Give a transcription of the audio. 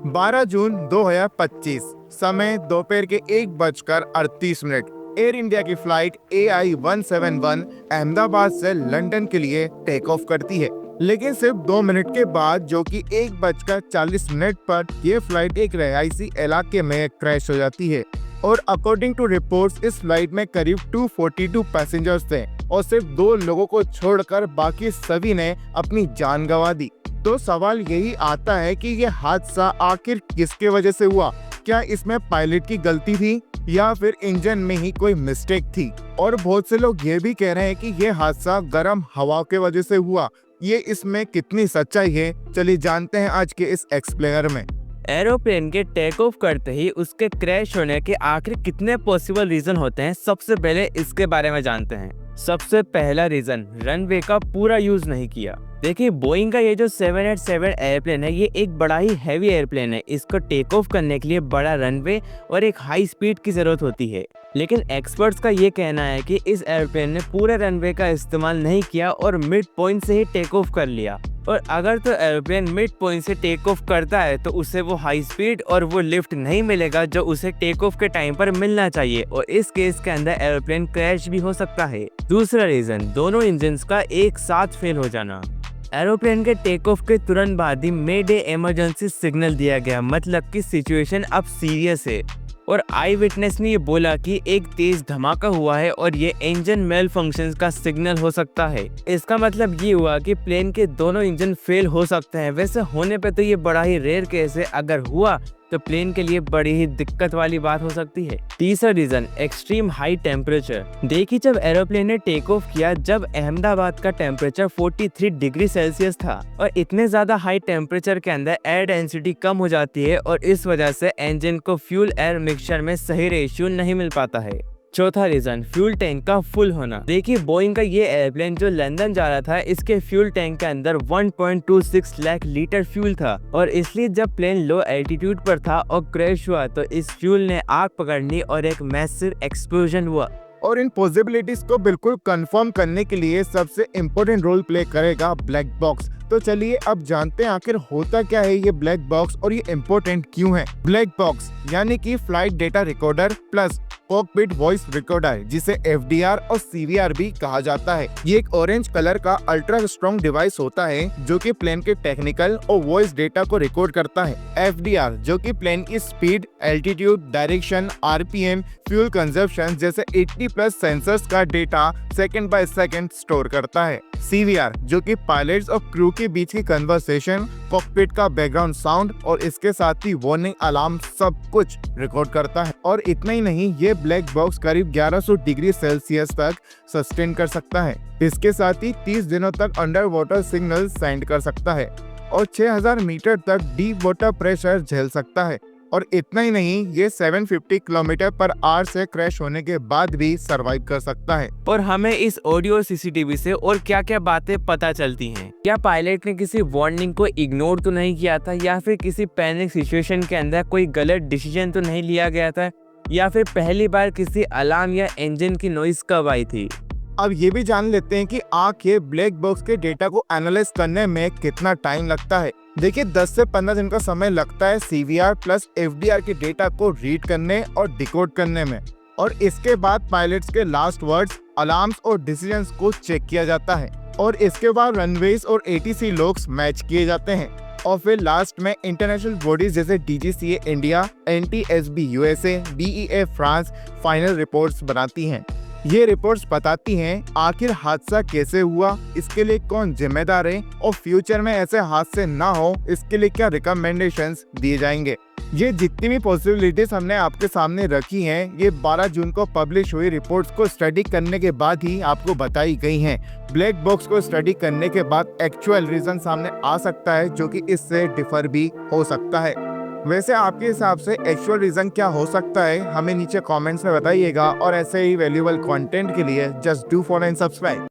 12 जून 2025, समय दोपहर के 1:38। एयर इंडिया की फ्लाइट AI-171 अहमदाबाद से लंदन के लिए टेक ऑफ करती है, लेकिन सिर्फ 2 मिनट के बाद, जो कि 1:40 पर, यह फ्लाइट एक रिहायशी इलाके में क्रैश हो जाती है। और अकॉर्डिंग टू रिपोर्ट्स, इस फ्लाइट में करीब 242 पैसेंजर्स थे और सिर्फ 2 लोगों को छोड़कर बाकी सभी ने अपनी जान गंवा दी। तो सवाल यही आता है कि ये हादसा आखिर किसके वजह से हुआ? क्या इसमें पायलट की गलती थी या फिर इंजन में ही कोई मिस्टेक थी? और बहुत से लोग ये भी कह रहे हैं कि ये हादसा गर्म हवा के वजह से हुआ। ये इसमें कितनी सच्चाई है, चलिए जानते हैं आज के इस एक्सप्लेनर में। एरोप्लेन के टेक ऑफ करते ही उसके क्रैश होने के आखिर कितने पॉसिबल रीजन होते हैं, सबसे पहले इसके बारे में जानते हैं। सबसे पहला रीजन, रनवे का पूरा यूज नहीं किया। देखिए, बोइंग का ये जो 787 एयरप्लेन है, ये एक बड़ा ही हैवी एयरप्लेन है। इसको टेक ऑफ करने के लिए बड़ा रनवे और एक हाई स्पीड की जरूरत होती है। लेकिन एक्सपर्ट्स का ये कहना है कि इस एयरप्लेन ने पूरे रनवे का इस्तेमाल नहीं किया और मिड पॉइंट से ही टेक ऑफ कर लिया। और अगर तो एयरप्लेन मिड पॉइंट से टेक ऑफ करता है तो उसे वो हाई स्पीड और वो लिफ्ट नहीं मिलेगा जो उसे टेक ऑफ के टाइम पर मिलना चाहिए, और इस केस के अंदर एयरप्लेन क्रैश भी हो सकता है। दूसरा रीजन, दोनों इंजन्स का एक साथ फेल हो जाना। एरोप्लेन के टेक ऑफ के तुरंत बाद ही मेडे इमरजेंसी सिग्नल दिया गया, मतलब कि सिचुएशन अब सीरियस है। और आई विटनेस ने ये बोला कि एक तेज धमाका हुआ है और ये इंजन मेल फंक्शन का सिग्नल हो सकता है। इसका मतलब ये हुआ कि प्लेन के दोनों इंजन फेल हो सकते हैं। वैसे होने पे तो ये बड़ा ही रेयर केस है, अगर हुआ तो प्लेन के लिए बड़ी ही दिक्कत वाली बात हो सकती है। तीसरा रीजन, एक्सट्रीम हाई टेम्परेचर। देखिए, जब एरोप्लेन ने टेक ऑफ किया, जब अहमदाबाद का टेम्परेचर 43 डिग्री सेल्सियस था, और इतने ज्यादा हाई टेम्परेचर के अंदर एयर डेंसिटी कम हो जाती है और इस वजह से इंजन को फ्यूल एयर मिक्सचर में सही रेशियो नहीं मिल पाता है। चौथा रीजन, फ्यूल टैंक का फुल होना। देखिए, बोइंग का ये एयरप्लेन जो लंदन जा रहा था, इसके फ्यूल टैंक के अंदर 1.26 लाख लीटर फ्यूल था, और इसलिए जब प्लेन लो एल्टीट्यूड पर था और क्रैश हुआ तो इस फ्यूल ने आग पकड़ ली और एक मैसिव एक्सप्लोजन हुआ। और इन पॉसिबिलिटीज को बिल्कुल कंफर्म करने के लिए सबसे इम्पोर्टेंट रोल प्ले करेगा ब्लैक बॉक्स। तो चलिए अब जानते हैं आखिर होता क्या है ये ब्लैक बॉक्स और ये इम्पोर्टेंट क्यों है। ब्लैक बॉक्स यानी कि flight data recorder plus cockpit voice recorder, जिसे FDR और CVR भी कहा जाता है। ये एक ऑरेंज कलर का अल्ट्रा स्ट्रॉन्ग डिवाइस होता है जो कि प्लेन के टेक्निकल और वॉइस डेटा को रिकॉर्ड करता है। FDR जो कि प्लेन की speed, altitude, direction, RPM, fuel consumption जैसे 80+ सेंसर्स का data second by second store करता है। CVR जो कि पायलट्स और क्रू के बीच की कन्वर्सेशन, कॉकपिट का बैकग्राउंड साउंड और इसके साथ ही वार्निंग अलार्म सब कुछ रिकॉर्ड करता है। और इतना ही नहीं, ये ब्लैक बॉक्स करीब 1100 डिग्री सेल्सियस तक सस्टेन कर सकता है। इसके साथ ही 30 दिनों तक अंडर वाटर सिग्नल सेंड कर सकता है और 6000 मीटर तक डीप वाटर प्रेशर झेल सकता है। और इतना ही नहीं, ये 750 किलोमीटर/आवर से क्रैश होने के बाद भी सरवाइव कर सकता है। और हमें इस ऑडियो CCTV से और क्या क्या बातें पता चलती हैं? क्या पायलट ने किसी वार्निंग को इग्नोर तो नहीं किया था, या फिर किसी पैनिक सिचुएशन के अंदर कोई गलत डिसीजन तो नहीं लिया गया था, या फिर पहली बार किसी अलार्म या इंजन की नॉइस कब आई थी? अब ये भी जान लेते हैं कि आखिर ब्लैक बॉक्स के डेटा को एनालाइज करने में कितना टाइम लगता है। देखिए, 10 से 15 दिन का समय लगता है CVR प्लस FDR के डेटा को रीड करने और डिकोड करने में। और इसके बाद पायलट्स के लास्ट वर्ड्स, अलार्म्स और डिसीजंस को चेक किया जाता है। और इसके बाद रनवेज और ATC लॉग्स मैच किए जाते हैं। और फिर लास्ट में इंटरनेशनल बॉडीज जैसे DGCA India, NTSB USA, DEA France final reports बनाती हैं। ये रिपोर्ट्स बताती हैं आखिर हादसा कैसे हुआ, इसके लिए कौन जिम्मेदार है, और फ्यूचर में ऐसे हादसे ना हो इसके लिए क्या रिकमेंडेशंस दिए जाएंगे। ये जितनी भी पॉसिबिलिटीज हमने आपके सामने रखी हैं, ये 12 जून को पब्लिश हुई रिपोर्ट्स को स्टडी करने के बाद ही आपको बताई गई हैं। ब्लैक बॉक्स को स्टडी करने के बाद एक्चुअल रीजन सामने आ सकता है, जो कि इससे डिफर भी हो सकता है। वैसे आपके हिसाब से एक्चुअल रीजन क्या हो सकता है, हमें नीचे कमेंट्स में बताइएगा। और ऐसे ही वैल्यूएबल कंटेंट के लिए just do follow and subscribe.